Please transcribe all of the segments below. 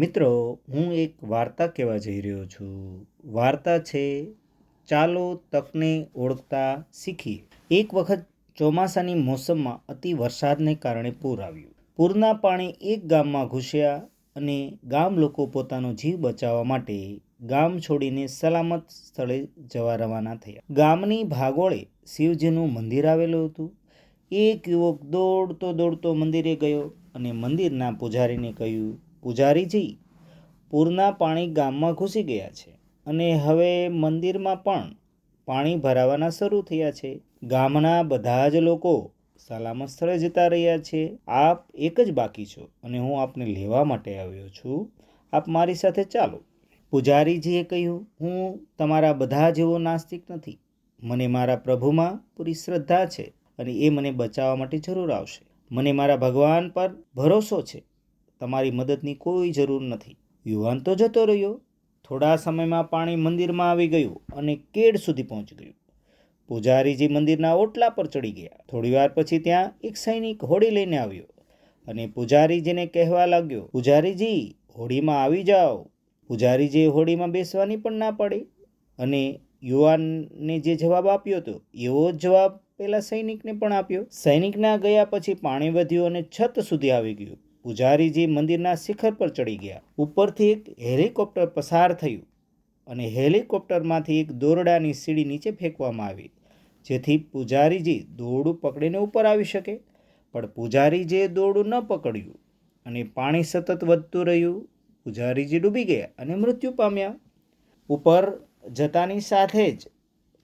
મિત્રો, હું એક વાર્તા કહેવા જઈ રહ્યો છું. વાર્તા છે ચાલો તકને ઓળખતા શીખીએ. એક વખત ચોમાસાની મોસમમાં અતિ વરસાદને કારણે પૂર આવ્યું. પૂરના પાણી એક ગામમાં ઘૂસ્યા અને ગામ લોકો પોતાનો જીવ બચાવવા માટે ગામ છોડીને સલામત સ્થળે જવા રવાના થયા. ગામની ભાગોળે શિવજીનું મંદિર આવેલું હતું. એક યુવક દોડતો દોડતો મંદિરે ગયો અને મંદિરના પૂજારીને કહ્યું, પૂજારીજી, પૂરના પાણી ગામમાં ઘૂસી ગયા છે અને હવે મંદિરમાં પણ પાણી ભરાવાના શરૂ થયા છે. ગામના બધા જ લોકો સલામત સ્થળે જતા રહ્યા છે. આપ એક જ બાકી છો અને હું આપને લેવા માટે આવ્યો છું. આપ મારી સાથે ચાલો. પૂજારીજીએ કહ્યું, હું તમારા બધા જેવો નાસ્તિક નથી. મને મારા પ્રભુમાં પૂરી શ્રદ્ધા છે અને એ મને બચાવવા માટે જરૂર આવશે. મને મારા ભગવાન પર ભરોસો છે. તમારી મદદની કોઈ જરૂર નથી. યુવાન તો જતો રહ્યો. થોડા સમયમાં પાણી મંદિરમાં આવી ગયું અને કેડ સુધી પહોંચી ગયું. પૂજારીજી મંદિરના ઓટલા પર ચડી ગયા. થોડી વાર પછી ત્યાં એક સૈનિક હોડી લઈને આવ્યો અને પૂજારીજીને કહેવા લાગ્યો, પૂજારીજી, હોડીમાં આવી જાઓ. પૂજારીજીએ હોડીમાં બેસવાની પણ ના પાડી અને યુવાનને જે જવાબ આપ્યો હતો એવો જ જવાબ પેલા સૈનિકને પણ આપ્યો. સૈનિકના ગયા પછી પાણી વધ્યું અને છત સુધી આવી ગયું. પૂજારીજી મંદિરના શિખર પર ચડી ગયા. ઉપરથી એક હેલિકોપ્ટર પસાર થયું અને હેલિકોપ્ટરમાંથી એક દોરડાની સીડી નીચે ફેંકવામાં આવી, જેથી પૂજારીજી દોરડું પકડીને ઉપર આવી શકે. પણ પૂજારીજીએ દોરડું ન પકડ્યું અને પાણી સતત વધતું રહ્યું. પૂજારીજી ડૂબી ગયા અને મૃત્યુ પામ્યા. ઉપર જતાની સાથે જ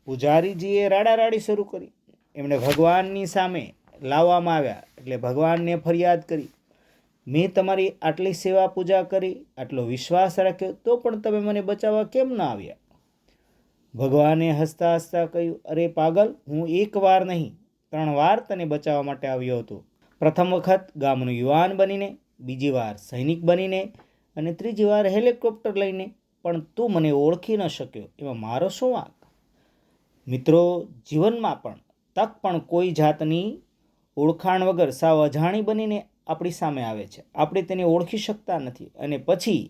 પૂજારીજીએ રાડારાડી શરૂ કરી. એમણે ભગવાનની સામે લાવવામાં આવ્યા એટલે ભગવાનને ફરિયાદ કરી, મેં તમારી આટલી સેવા પૂજા કરી, આટલો વિશ્વાસ રાખ્યો, તો પણ તમે મને બચાવવા કેમ ના આવ્યા? ભગવાને હસતા હસતા કહ્યું, અરે પાગલ, હું એક વાર નહીં 3 વાર તને બચાવવા માટે આવ્યો હતો. પ્રથમ વખત ગામનો યુવાન બનીને, બીજી વાર સૈનિક બનીને અને ત્રીજી વાર હેલિકોપ્ટર લઈને, પણ તું મને ઓળખી ન શક્યો. એમાં મારો શું વાંક? મિત્રો, જીવનમાં પણ તક પણ કોઈ જાતની ઓળખાણ વગર સાવ અજાણી બનીને આપણી સામે આવે છે. આપણે તેને ઓળખી શકતા નથી અને પછી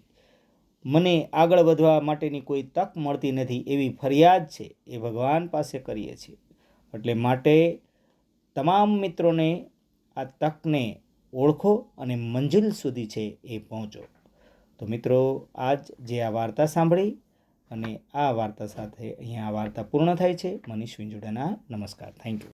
મને આગળ વધવા માટેની કોઈ તક મળતી નથી એવી ફરિયાદ છે એ ભગવાન પાસે કરીએ છીએ. એટલે માટે તમામ મિત્રોને આ તકને ઓળખો અને મંજિલ સુધી છે એ પહોંચો. તો મિત્રો, આજ જે આ વાર્તા સાંભળી અને આ વાર્તા સાથે અહીંયા આ વાર્તા પૂર્ણ થાય છે. મનીષ વિંજોડાના નમસ્કાર. Thank you.